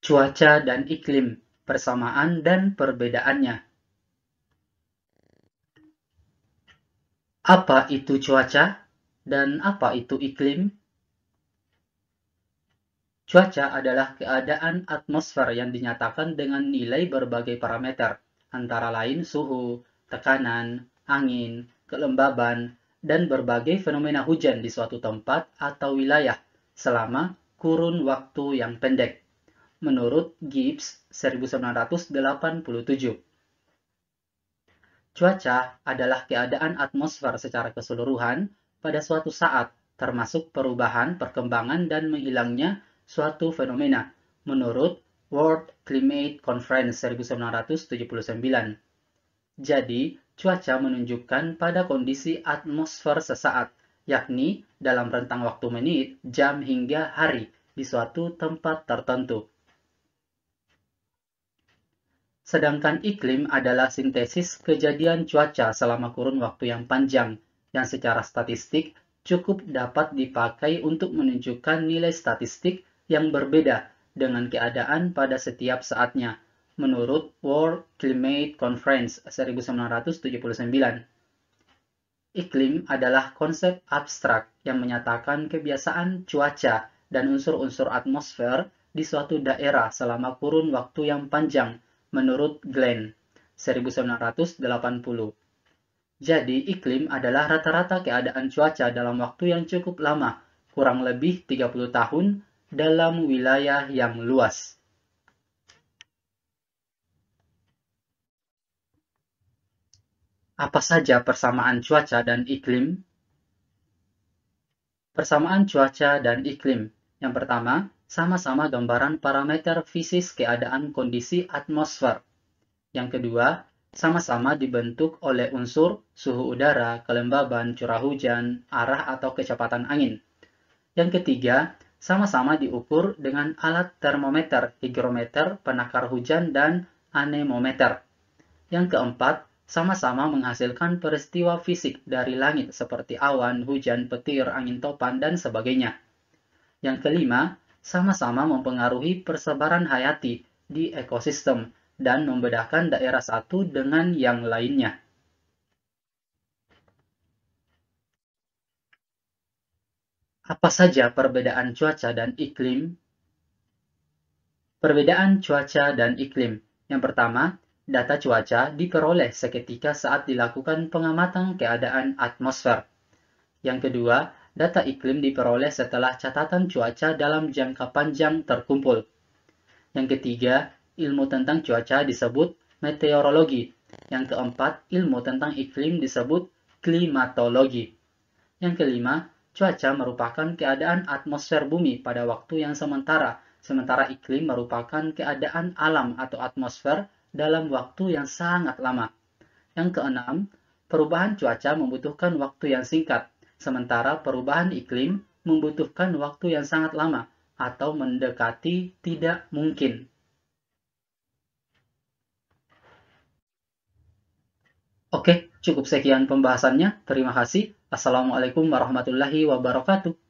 Cuaca dan iklim, persamaan dan perbedaannya. Apa itu cuaca dan apa itu iklim? Cuaca adalah keadaan atmosfer yang dinyatakan dengan nilai berbagai parameter, antara lain suhu, tekanan, angin, kelembaban, dan berbagai fenomena hujan di suatu tempat atau wilayah selama kurun waktu yang pendek. Menurut Gibbs 1987. Cuaca adalah keadaan atmosfer secara keseluruhan pada suatu saat, termasuk perubahan, perkembangan, dan menghilangnya suatu fenomena, menurut World Climate Conference 1979. Jadi, cuaca menunjukkan pada kondisi atmosfer sesaat, yakni dalam rentang waktu menit, jam, hingga hari di suatu tempat tertentu. Sedangkan iklim adalah sintesis kejadian cuaca selama kurun waktu yang panjang, yang secara statistik cukup dapat dipakai untuk menunjukkan nilai statistik yang berbeda dengan keadaan pada setiap saatnya, menurut World Climate Conference 1979. Iklim adalah konsep abstrak yang menyatakan kebiasaan cuaca dan unsur-unsur atmosfer di suatu daerah selama kurun waktu yang panjang, menurut Glenn, 1980. Jadi, iklim adalah rata-rata keadaan cuaca dalam waktu yang cukup lama, kurang lebih 30 tahun, dalam wilayah yang luas. Apa saja persamaan cuaca dan iklim? Persamaan cuaca dan iklim. Yang pertama, sama-sama gambaran parameter fisis keadaan kondisi atmosfer. Yang kedua, sama-sama dibentuk oleh unsur suhu udara, kelembaban, curah hujan, arah atau kecepatan angin. Yang ketiga, sama-sama diukur dengan alat termometer, higrometer, penakar hujan, dan anemometer. Yang keempat, sama-sama menghasilkan peristiwa fisik dari langit seperti awan, hujan, petir, angin topan, dan sebagainya. Yang kelima, sama-sama mempengaruhi persebaran hayati di ekosistem dan membedakan daerah satu dengan yang lainnya. Apa saja perbedaan cuaca dan iklim? Perbedaan cuaca dan iklim. Yang pertama, data cuaca diperoleh seketika saat dilakukan pengamatan keadaan atmosfer. Yang kedua, data iklim diperoleh setelah catatan cuaca dalam jangka panjang terkumpul. Yang ketiga, ilmu tentang cuaca disebut meteorologi. Yang keempat, ilmu tentang iklim disebut klimatologi. Yang kelima, cuaca merupakan keadaan atmosfer bumi pada waktu yang sementara, sementara iklim merupakan keadaan alam atau atmosfer dalam waktu yang sangat lama. Yang keenam, perubahan cuaca membutuhkan waktu yang singkat, sementara perubahan iklim membutuhkan waktu yang sangat lama atau mendekati tidak mungkin. Oke, cukup sekian pembahasannya. Terima kasih. Assalamualaikum warahmatullahi wabarakatuh.